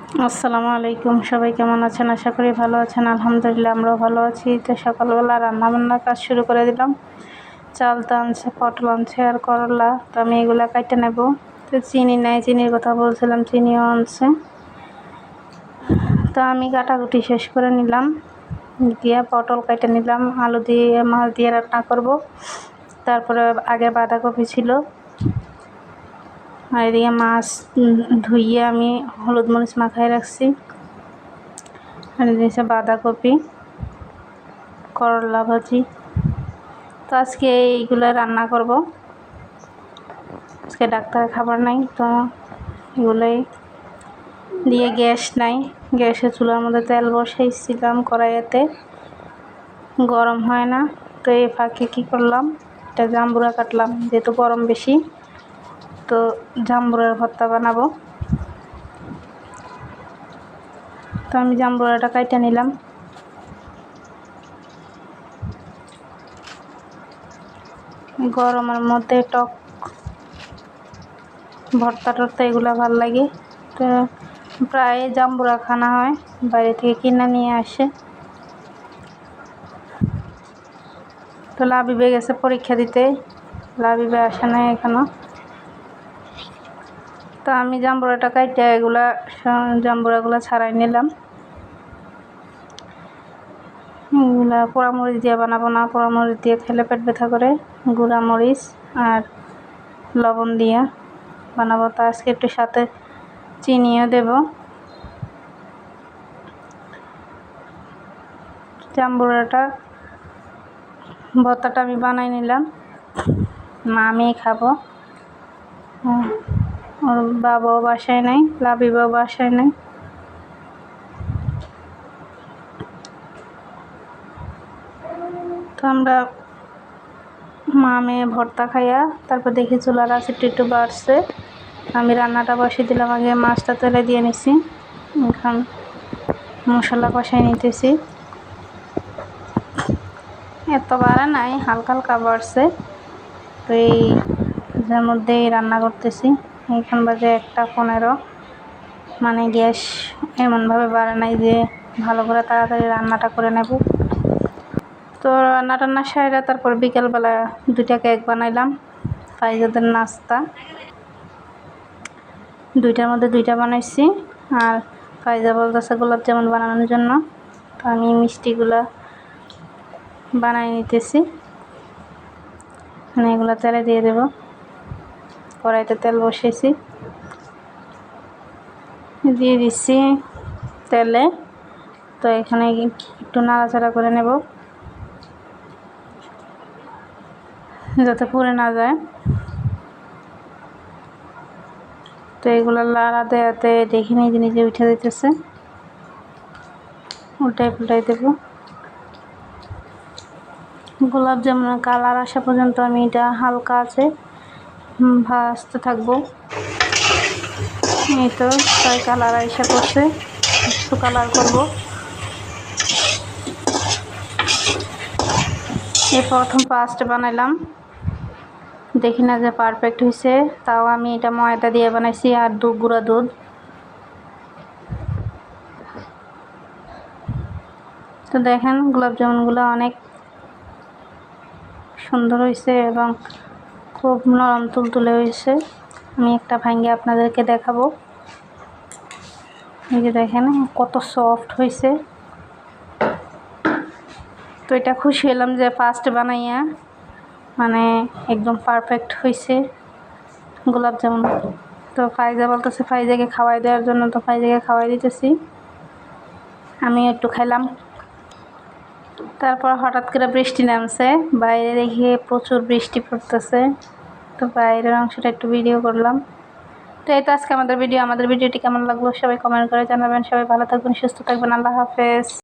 আসসালামু আলাইকুম। সবাই কেমন আছেন? আশা করি ভালো আছেন। আলহামদুলিল্লাহ আমরাও ভালো আছি। তো সকালবেলা রান্নাবান্নার কাজ শুরু করে দিলাম। চাল তো আনছে, পটল আনছে আর করলা। তো আমি এগুলা কাটে নেব। তো চিনি নাই, চিনির কথা বলছিলাম, চিনিও আনছে। তো আমি কাটাকুটি শেষ করে নিলাম, দিয়ে পটল কেটে নিলাম, আলু দিয়ে মাছ দিয়ে রান্না করব। তারপরে আগে বাঁধাকপি ছিল, আর এদিকে মাছ ধুইয়ে আমি হলুদ মরিচ মাখায় রাখছি। আর এদিকে বাঁধাকপি, করলা ভাজি। তো আজকে এইগুলো রান্না করব। আজকে ডাক্তারের খাবার নাই, তো এগুলোই দিয়ে গ্যাস নাই, গ্যাসের চুলার মধ্যে তেল বসাইছিলাম কড়াইতে, গরম হয় না। তো এই ফাঁকে কী করলাম, এটা জাম্বুরা কাটলাম, যেহেতু গরম বেশি তো জাম্বুরার ভর্তা বানাবো। তো আমি জাম্বুরাটা কাইটে নিলাম। গরমের মধ্যে টক ভর্তা টর্তা এগুলো ভাল লাগে। তো প্রায় জাম্বুরা খানা হয়, বাইরে থেকে কিনে নিয়ে আসে। তো লাবিবে গেছে পরীক্ষা দিতে, লাবিবে আসে নাই এখনো। তো আমি জাম্বুরাটা কাইটে জাম্বুরাগুলো ছাড়াই নিলাম। এগুলা পোড়ামরিচ দিয়ে বানাবো না, পোড়ামরিচ দিয়ে খেলে পেট ব্যথা করে। গুঁড়া মরিচ আর লবণ দিয়ে বানাবো। তো আজকে একটু সাথে চিনিও দেব। জাম্বুরাটা ভর্তাটা আমি বানাই নিলাম, আমি খাবো। ওর বাবাও বাসায় নাই, লাবিবাও বাসায় নাই। তো আমরা মা মেয়ে ভর্তা খাইয়া তারপর দেখি চুলার আঁচ একটু বাড়ছে। আমি রান্নাটা বসিয়ে দিলাম, আগে মাছটা তেলে দিয়ে নিছি, এখন মশলা কষাই নিতেছি। এত বাড়ে নাই, হালকা হালকা বাড়ছে। তো এর মধ্যেই রান্না করতেছি। এখন বাজে 1:15, মানে গ্যাস এমনভাবে বাড়ে নাই যে ভালো করে তাড়াতাড়ি রান্নাটা করে নেব। তো রান্না সাইরা তারপর বিকেলবেলা 2টা কেক বানাইলাম, ফাইজাদের নাস্তা। 2টার মধ্যে 2টা বানাইছি। আর ফাইজা বলতেছে গোলাপ জামুন বানানোর জন্য। তো আমি মিষ্টিগুলা বানাই নিতেছি, মানে এগুলো তেলে দিয়ে দেব। কড়াইতে তেল বসিয়েছি, দিয়ে দিচ্ছি তেলে। তো এখানে একটু নাড়াচাড়া করে নেব যাতে পুড়ে না যায়। তো এগুলো লাড়াতে হাতে দেখে নিজে নিজে উঠে দিতেছে, উল্টাই পুল্টাই দেব। গোলাপ জামুনের কালার আসা পর্যন্ত আমি এটা হালকা আছে ভাজতে থাকবো। এই তো প্রায় কালার এসে পড়ছে, একটু কালার করব। এই প্রথম ফার্স্ট বানাইলাম, দেখি না যে পারফেক্ট হয়েছে, তাও আমি এটা ময়দা দিয়ে বানাইছি আর গুঁড়া দুধ। তো দেখেন গোলাপ জামুনগুলো অনেক সুন্দর হয়েছে এবং খুব নরম তুলতুলে হয়েছে। আমি একটা ভাঙে আপনাদেরকে দেখাবো। এই যে দেখেন কত সফট হয়েছে। তো এটা খুশি হলাম যে ফার্স্ট বানাইয়া মানে একদম পারফেক্ট হয়েছে গোলাপ জামুন। তো ফাইজা বলতেছে ফাইজাকে খাওয়াই দেওয়ার জন্য, তো ফাইজাকে খাওয়াই দিতেছি, আমি একটু খাইলাম। তারপর হঠাৎ করে বৃষ্টি নামছে, বাইরে দেখে প্রচুর বৃষ্টি পড়তেছে। তো বাইরের অংশটা একটু ভিডিও করলাম। তো এই তো আজকে আমাদের ভিডিওটি কেমন লাগলো সবাই কমেন্ট করে জানাবেন। সবাই ভালো থাকবেন, সুস্থ থাকবেন। আল্লাহ হাফেজ।